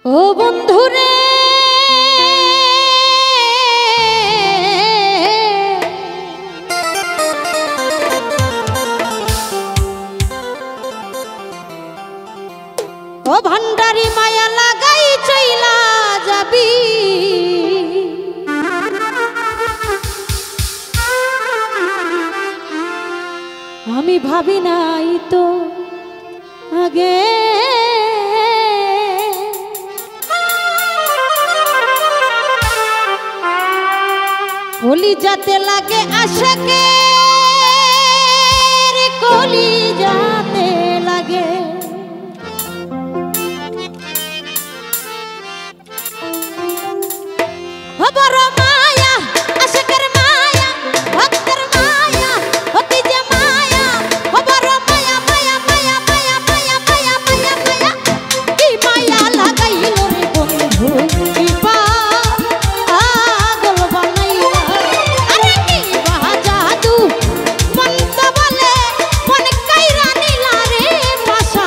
ও বন্ধুরে ও ভান্ডারি মায়া লাগাই চইলা যাবি আমি ভাবি নাই তো আগে কলি যাতে লাগে আশাকে রে কলি যাতে লাগে বড় মায়া আশাকের মায়া ভক্তের মায়া অতি যে মায়া বড় মায়া মায়া মায়া মায়া মায়া মায়া মায়া মায়া কি মায়া লাগাইল রে বন্ধু কি পাগল বানাইলা আরে কি বাহা জাদু মন্ত বলে মন কাইরা নিলা রে পাশা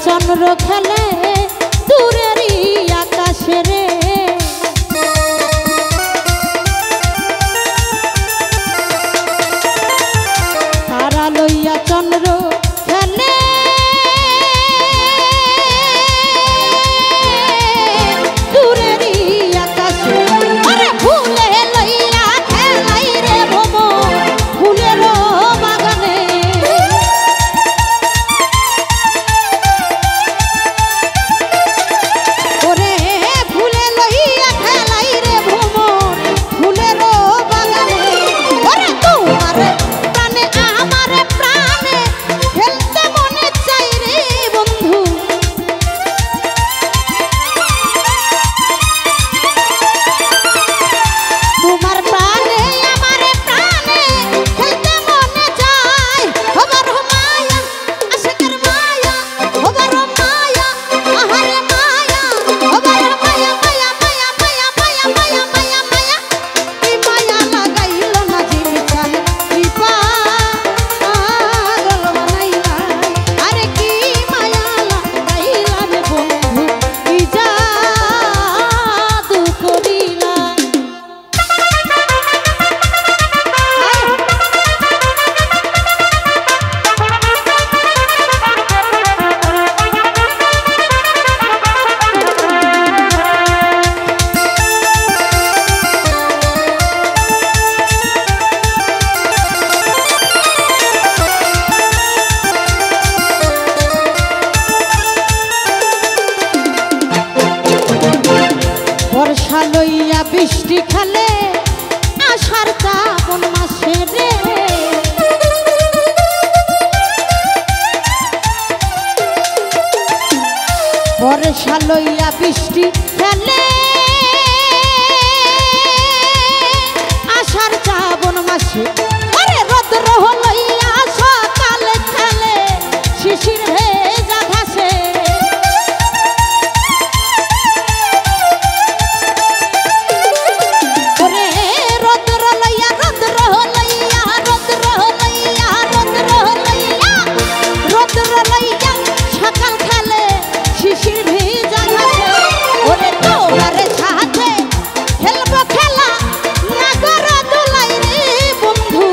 চন্দ্র খেলে দূরেরই আকাশে রে তারা লইয়া চন্দ্র খেলে দূরেরই আকাশে আরে ফুলে লইয়া খেলাই রে ভ্রমর ফুলেরও বাগানে বর্ষা লইয়া বৃষ্টি খেলে আষাঢ় শ্রাবণ মাসে রে বর্ষা লইয়া বৃষ্টি খেলে আষাঢ় শ্রাবণ মাসে আরে রৌদ্র লইয়া সকালে খেলে শিশির ভেজা ঘাসে বন্ধু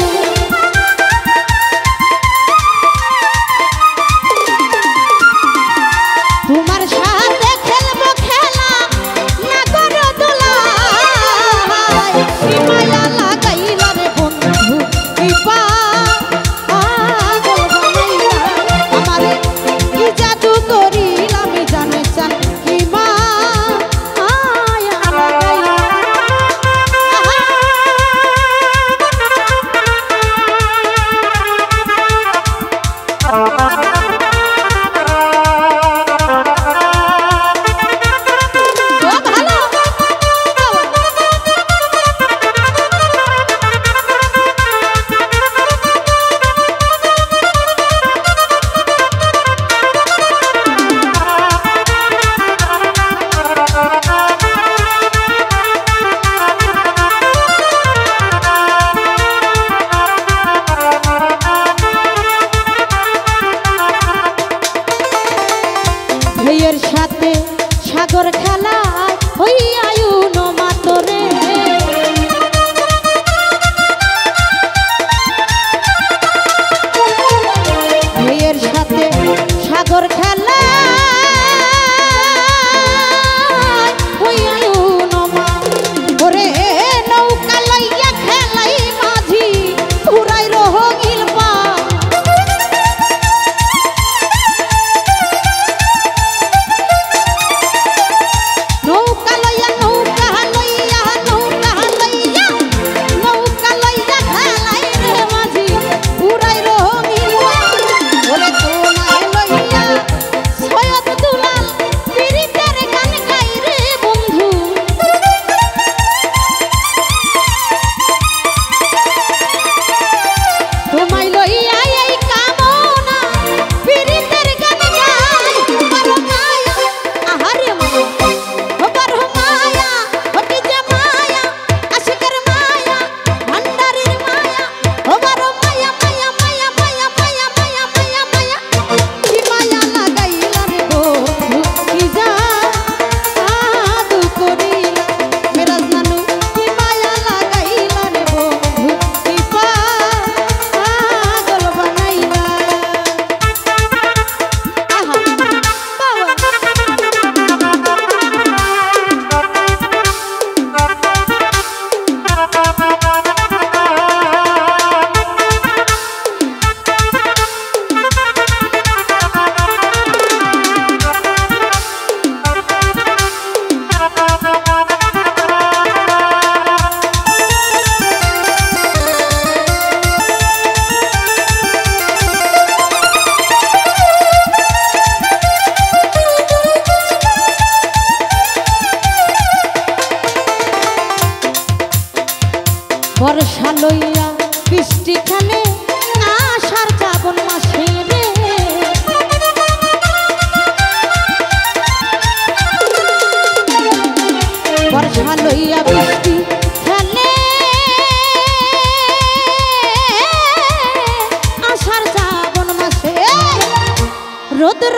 বৃষ্টি খেলে আষাঢ় শ্রাবণ মাসে রে বর্ষা লইয়া বৃষ্টি খেলে আষাঢ় শ্রাবণ মাসে রোদ্র